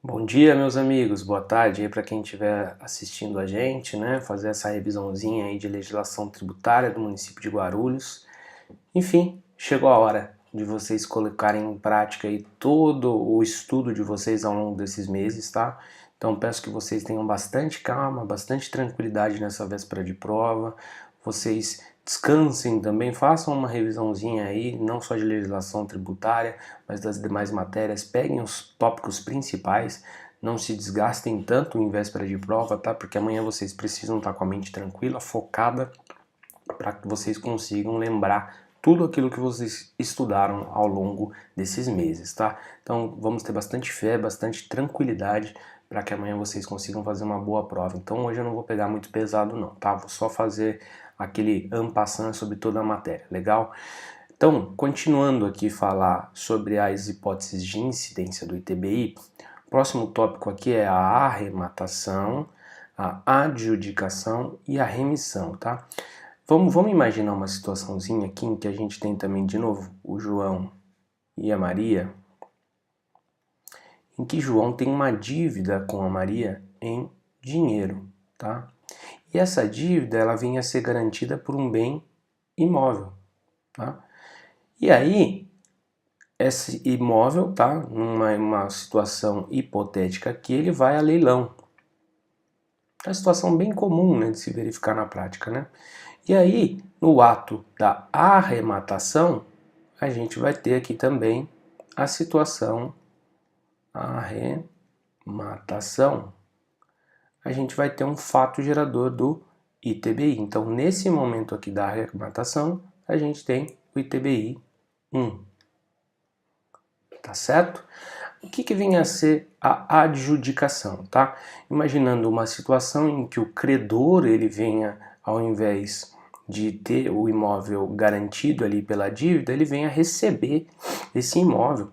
Bom dia, meus amigos. Boa tarde aí para quem estiver assistindo a gente, né? Fazer essa revisãozinha aí de legislação tributária do município de Guarulhos. Enfim, chegou a hora de vocês colocarem em prática aí todo o estudo de vocês ao longo desses meses, tá? Então peço que vocês tenham bastante calma, bastante tranquilidade nessa véspera de prova. Vocês descansem também, façam uma revisãozinha aí, não só de legislação tributária, mas das demais matérias. Peguem os tópicos principais, não se desgastem tanto em véspera de prova, tá? Porque amanhã vocês precisam estar com a mente tranquila, focada, para que vocês consigam lembrar tudo aquilo que vocês estudaram ao longo desses meses, tá? Então vamos ter bastante fé, bastante tranquilidade para que amanhã vocês consigam fazer uma boa prova. Então hoje eu não vou pegar muito pesado não, tá? Vou só fazer aquele en passant sobre toda a matéria, legal? Então, continuando aqui falar sobre as hipóteses de incidência do ITBI, o próximo tópico aqui é a arrematação, a adjudicação e a remissão, tá? Vamos imaginar uma situaçãozinha aqui em que a gente tem também, de novo, o João e a Maria, em que João tem uma dívida com a Maria em dinheiro, tá? E essa dívida, ela vem a ser garantida por um bem imóvel, tá? E aí, esse imóvel, tá? Numa situação hipotética aqui, ele vai a leilão. É uma situação bem comum, né, de se verificar na prática, né? E aí, no ato da arrematação, a gente vai ter aqui também a situação arrematação. A gente vai ter um fato gerador do ITBI. Então, nesse momento aqui da arrematação, a gente tem o ITBI 1. Tá certo? O que vem a ser a adjudicação, tá? Imaginando uma situação em que o credor ele venha, ao invés de ter o imóvel garantido ali pela dívida, ele venha receber esse imóvel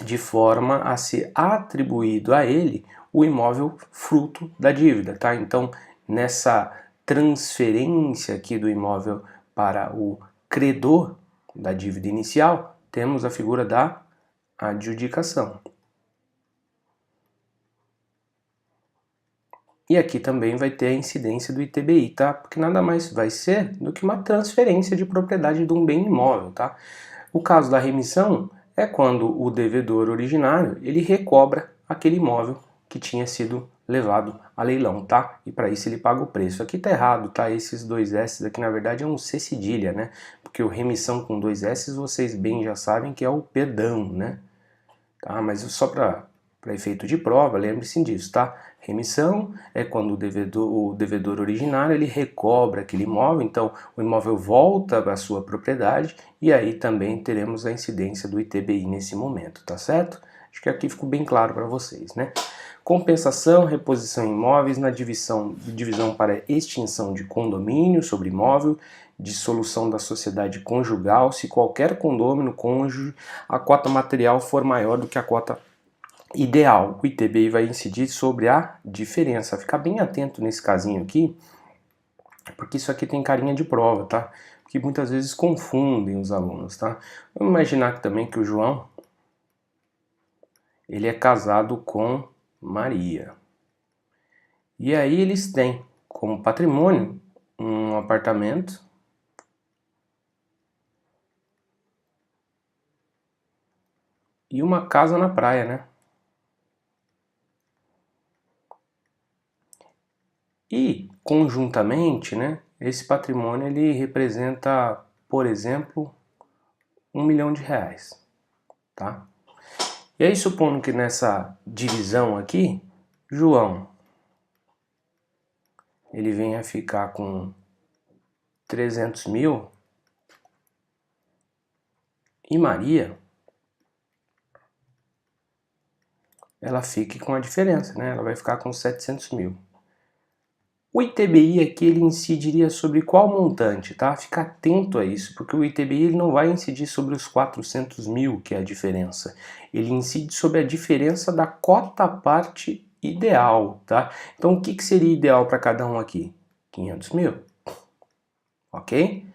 de forma a ser atribuído a ele o imóvel fruto da dívida, tá? Então, nessa transferência aqui do imóvel para o credor da dívida inicial, temos a figura da adjudicação. E aqui também vai ter a incidência do ITBI, tá? Porque nada mais vai ser do que uma transferência de propriedade de um bem imóvel, tá? O caso da remissão é quando o devedor originário, ele recobra aquele imóvel que tinha sido levado a leilão, tá? E para isso ele paga o preço. Aqui tá errado, tá? Esses dois S aqui na verdade é um C cedilha, né? Porque o remissão com dois S vocês bem já sabem que é o perdão, né? Tá? Mas só para efeito de prova, lembre-se disso, tá? Remissão é quando o devedor originário ele recobra aquele imóvel, então o imóvel volta para a sua propriedade e aí também teremos a incidência do ITBI nesse momento, tá certo? Acho que aqui ficou bem claro para vocês, né? Compensação, reposição em imóveis na divisão para extinção de condomínio sobre imóvel, dissolução da sociedade conjugal, se qualquer condômino cônjuge a cota material for maior do que a cota ideal. O ITBI vai incidir sobre a diferença. Fica bem atento nesse casinho aqui, porque isso aqui tem carinha de prova, tá? Porque muitas vezes confundem os alunos, tá? Vamos imaginar também que o João ele é casado com Maria. E aí eles têm como patrimônio um apartamento e uma casa na praia, né? E conjuntamente, né, esse patrimônio ele representa, por exemplo, R$ 1 milhão, tá? E aí supondo que nessa divisão aqui, João ele venha ficar com 300 mil e Maria ela fique com a diferença, né? Ela vai ficar com 700 mil. O ITBI aqui ele incidiria sobre qual montante, tá? Fica atento a isso, porque o ITBI ele não vai incidir sobre os 400 mil, que é a diferença. Ele incide sobre a diferença da cota-parte ideal, tá? Então o que seria ideal para cada um aqui? 500 mil, ok?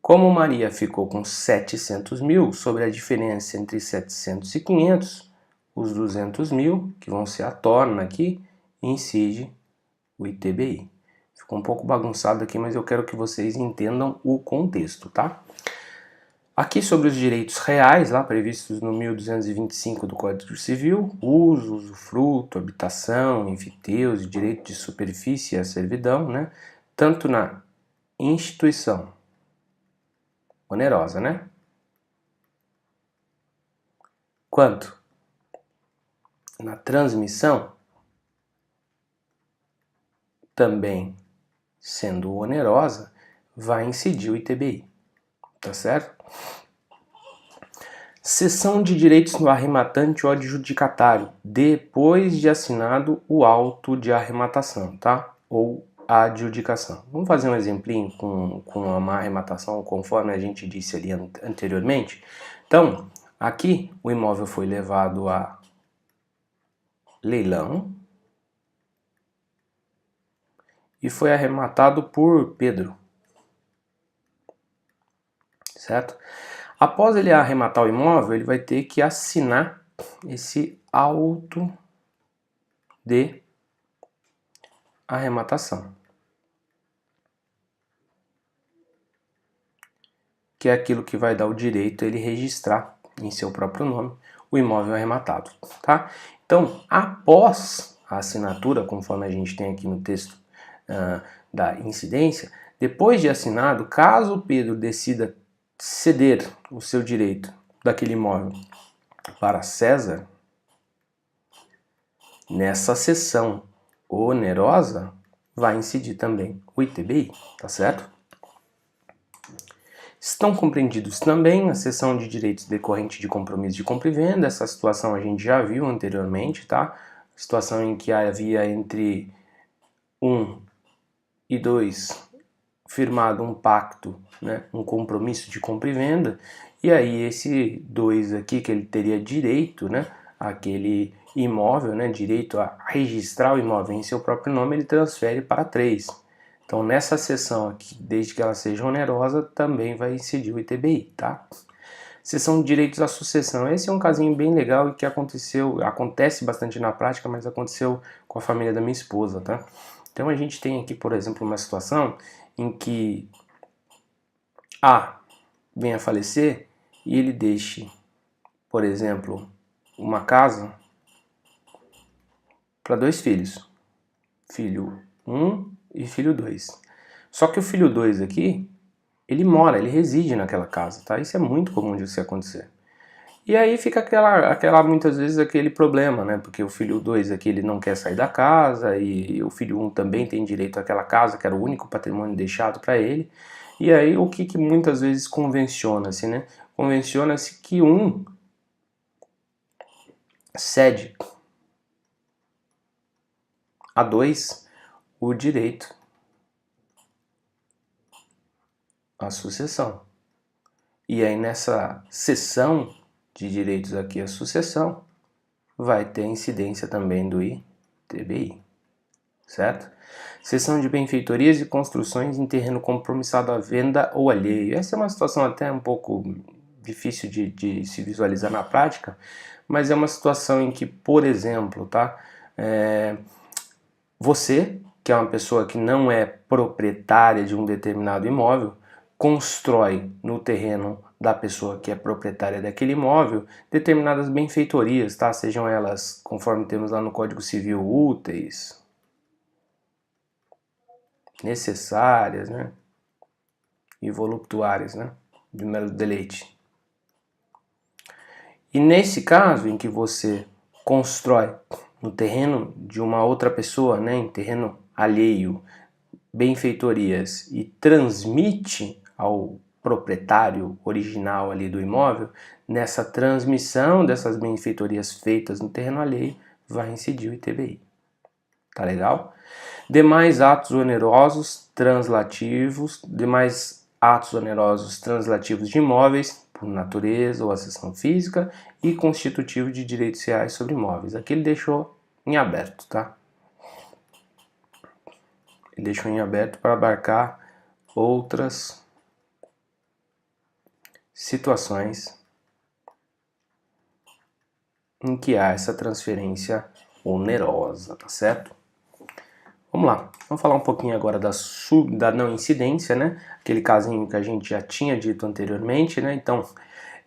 Como Maria ficou com 700 mil sobre a diferença entre 700 e 500, os 200 mil, que vão ser a torna aqui, e incide o ITBI. Ficou um pouco bagunçado aqui, mas eu quero que vocês entendam o contexto, tá? Aqui sobre os direitos reais, lá previstos no 1225 do Código Civil, uso, usufruto, habitação, enfiteus, direito de superfície e a servidão, né? Tanto na instituição onerosa, né? Quanto na transmissão, também sendo onerosa, vai incidir o ITBI, tá certo? Cessão de direitos do arrematante ou adjudicatário, depois de assinado o auto de arrematação, tá? Ou a adjudicação. Vamos fazer um exemplinho com uma arrematação, conforme a gente disse ali anteriormente. Então, aqui o imóvel foi levado a leilão e foi arrematado por Pedro, certo? Após ele arrematar o imóvel, ele vai ter que assinar esse auto de arrematação, que é aquilo que vai dar o direito a ele registrar em seu próprio nome o imóvel arrematado, tá? Então, após a assinatura, conforme a gente tem aqui no texto da incidência, depois de assinado, caso o Pedro decida ceder o seu direito daquele imóvel para César, nessa cessão onerosa vai incidir também o ITBI, tá certo? Estão compreendidos também a cessão de direitos decorrente de compromisso de compra e venda. Essa situação a gente já viu anteriormente, tá? Situação em que havia entre 1 e 2 firmado um pacto, né? Um compromisso de compra e venda, e aí esse 2 aqui, que ele teria direito, né? Aquele imóvel, né? Direito a registrar o imóvel em seu próprio nome, ele transfere para 3. Então, nessa cessão aqui, desde que ela seja onerosa, também vai incidir o ITBI, tá? Cessão de direitos à sucessão. Esse é um casinho bem legal e que acontece bastante na prática, mas aconteceu com a família da minha esposa, tá? Então, a gente tem aqui, por exemplo, uma situação em que A venha a falecer e ele deixe, por exemplo, uma casa para 2 filhos. Filho 1 e filho 2. Só que o filho 2 aqui, ele reside naquela casa, tá? Isso é muito comum de se acontecer. E aí fica muitas vezes aquele problema, né? Porque o filho 2 aqui, ele não quer sair da casa e o filho 1 também tem direito àquela casa, que era o único patrimônio deixado para ele. E aí o que muitas vezes convenciona-se, né? Convenciona-se que um cede a 2 o direito à sucessão. E aí nessa cessão de direitos aqui à sucessão, vai ter incidência também do ITBI, certo? Cessão de benfeitorias e construções em terreno compromissado à venda ou alheio. Essa é uma situação até um pouco difícil de se visualizar na prática, mas é uma situação em que, por exemplo, tá? Você, que é uma pessoa que não é proprietária de um determinado imóvel, constrói no terreno da pessoa que é proprietária daquele imóvel determinadas benfeitorias, tá? Sejam elas, conforme temos lá no Código Civil, úteis, necessárias, né? E voluptuárias, né? De mero deleite. E nesse caso em que você constrói no terreno de uma outra pessoa, né? Em terreno alheio, benfeitorias e transmite ao proprietário original ali do imóvel, nessa transmissão dessas benfeitorias feitas no terreno alheio, vai incidir o ITBI. Tá legal? Demais atos onerosos translativos de imóveis, por natureza ou acessão física, e constitutivo de direitos reais sobre imóveis. Aqui ele deixou em aberto, tá? Ele deixou em aberto para abarcar outras situações em que há essa transferência onerosa, tá certo? Vamos lá, vamos falar um pouquinho agora da não incidência, né? Aquele casinho que a gente já tinha dito anteriormente, né? Então,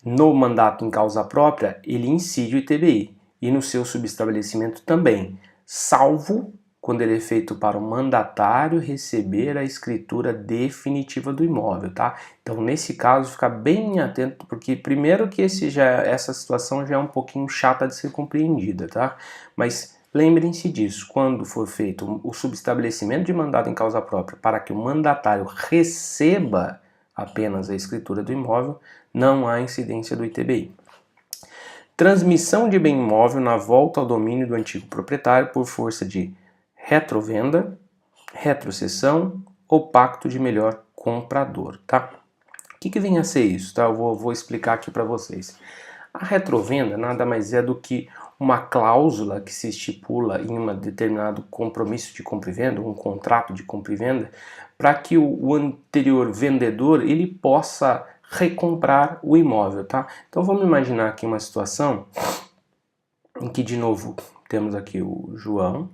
no mandato em causa própria, ele incide o ITBI e no seu subestabelecimento também, salvo quando ele é feito para o mandatário receber a escritura definitiva do imóvel, tá? Então, nesse caso, ficar bem atento, porque primeiro que essa situação já é um pouquinho chata de ser compreendida, tá? Mas lembrem-se disso, quando for feito o subestabelecimento de mandado em causa própria para que o mandatário receba apenas a escritura do imóvel, não há incidência do ITBI. Transmissão de bem imóvel na volta ao domínio do antigo proprietário por força de retrovenda, retrocessão ou pacto de melhor comprador, tá? O que vem a ser isso, tá? Eu vou explicar aqui para vocês. A retrovenda nada mais é do que uma cláusula que se estipula em um determinado compromisso de compra e venda, um contrato de compra e venda, para que o anterior vendedor ele possa recomprar o imóvel, tá? Então vamos imaginar aqui uma situação em que, de novo, temos aqui o João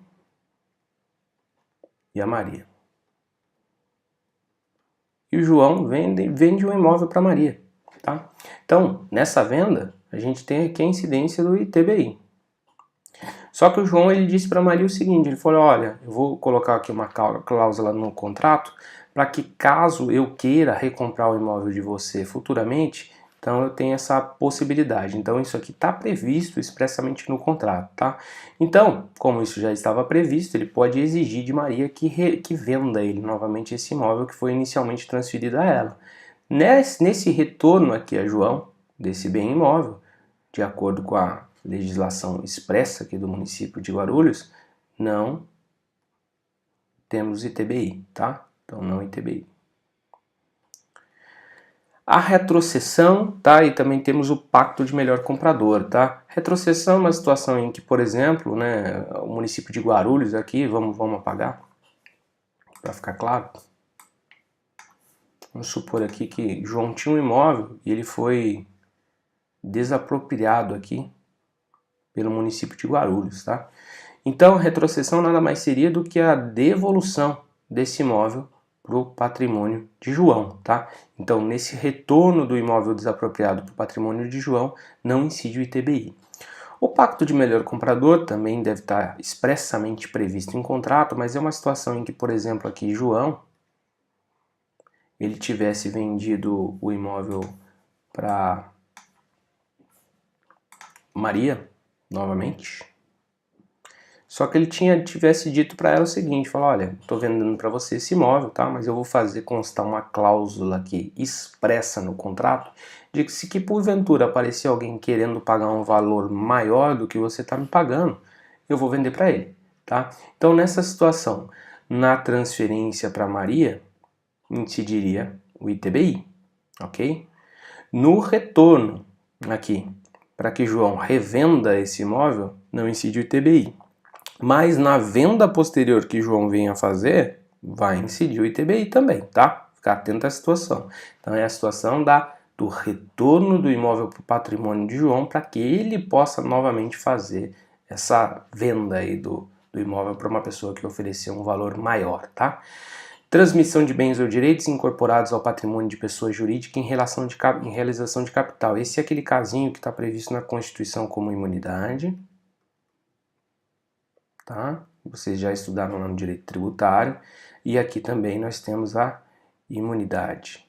e a Maria. E o João vende um imóvel para a Maria, tá? Então, nessa venda, a gente tem aqui a incidência do ITBI. Só que o João ele disse para a Maria o seguinte, ele falou, olha, eu vou colocar aqui uma cláusula no contrato para que caso eu queira recomprar o imóvel de você futuramente, então eu tenho essa possibilidade. Então isso aqui está previsto expressamente no contrato, tá? Então, como isso já estava previsto, ele pode exigir de Maria que venda ele novamente esse imóvel que foi inicialmente transferido a ela. Nesse retorno aqui a João, desse bem imóvel, de acordo com a legislação expressa aqui do município de Guarulhos, não temos ITBI, tá? Então não ITBI. A retrocessão, tá? E também temos o pacto de melhor comprador, tá? Retrocessão é uma situação em que, por exemplo, né, o município de Guarulhos aqui, vamos apagar, para ficar claro. Vamos supor aqui que João tinha um imóvel e ele foi desapropriado aqui pelo município de Guarulhos, tá? Então, a retrocessão nada mais seria do que a devolução desse imóvel para o patrimônio de João, tá? Então, nesse retorno do imóvel desapropriado para o patrimônio de João, não incide o ITBI. O pacto de melhor comprador também deve estar expressamente previsto em contrato, mas é uma situação em que, por exemplo, aqui João, ele tivesse vendido o imóvel para Maria, novamente, só que ele tivesse dito para ela o seguinte, falou, olha, estou vendendo para você esse imóvel, tá? Mas eu vou fazer constar uma cláusula aqui expressa no contrato de que se que porventura aparecer alguém querendo pagar um valor maior do que você está me pagando, eu vou vender para ele, tá? Então nessa situação, na transferência para Maria, incidiria o ITBI, ok? No retorno aqui, para que João revenda esse imóvel, não incide o ITBI. Mas na venda posterior que João venha fazer, vai incidir o ITBI também, tá? Ficar atento à situação. Então é a situação do retorno do imóvel para o patrimônio de João para que ele possa novamente fazer essa venda aí do imóvel para uma pessoa que ofereceu um valor maior, tá? Transmissão de bens ou direitos incorporados ao patrimônio de pessoa jurídica em realização de capital. Esse é aquele casinho que está previsto na Constituição como imunidade. Tá? Vocês já estudaram lá no direito tributário. E aqui também nós temos a imunidade.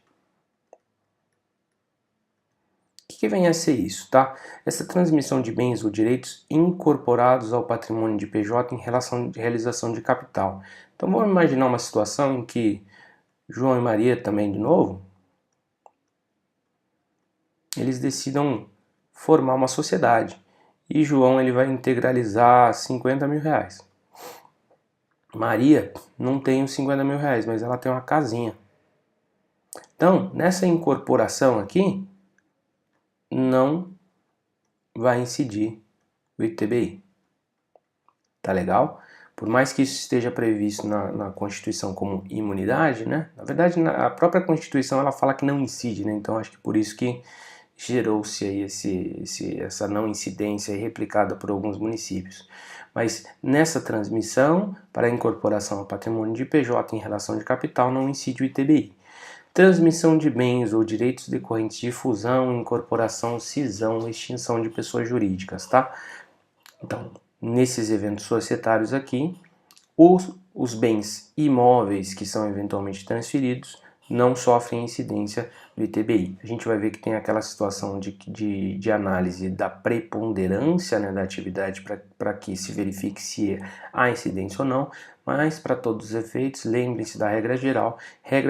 O que vem a ser isso, tá? Essa transmissão de bens ou direitos incorporados ao patrimônio de PJ em realização de capital. Então vamos imaginar uma situação em que João e Maria também de novo, eles decidam formar uma sociedade. E João ele vai integralizar 50 mil reais. Maria não tem os 50 mil reais, mas ela tem uma casinha. Então, nessa incorporação aqui, não vai incidir o ITBI. Tá legal? Por mais que isso esteja previsto na Constituição como imunidade, né? Na verdade, a própria Constituição ela fala que não incide, né? Então, acho que por isso que gerou-se aí essa não incidência replicada por alguns municípios. Mas nessa transmissão, para a incorporação ao patrimônio de PJ em relação de capital, não incide o ITBI. Transmissão de bens ou direitos decorrentes de fusão, incorporação, cisão, extinção de pessoas jurídicas, tá? Então, nesses eventos societários aqui, os bens imóveis que são eventualmente transferidos não sofrem incidência do ITBI. A gente vai ver que tem aquela situação de análise da preponderância, né, da atividade para que se verifique se há incidência ou não, mas para todos os efeitos, lembrem-se da regra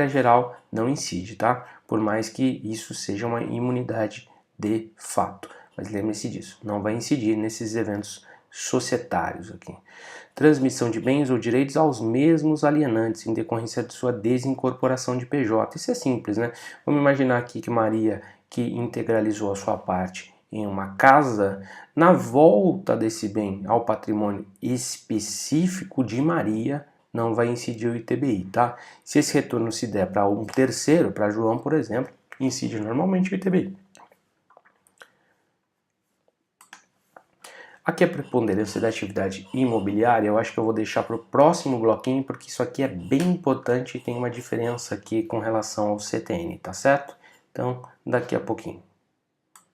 geral não incide, tá? Por mais que isso seja uma imunidade de fato. Mas lembre-se disso, não vai incidir nesses eventos societários aqui. Transmissão de bens ou direitos aos mesmos alienantes em decorrência de sua desincorporação de PJ. Isso é simples, né? Vamos imaginar aqui que Maria, que integralizou a sua parte em uma casa, na volta desse bem ao patrimônio específico de Maria, não vai incidir o ITBI, tá? Se esse retorno se der para um terceiro, para João, por exemplo, incide normalmente o ITBI. Aqui a preponderância da atividade imobiliária, eu acho que eu vou deixar para o próximo bloquinho, porque isso aqui é bem importante e tem uma diferença aqui com relação ao CTN, tá certo? Então, daqui a pouquinho.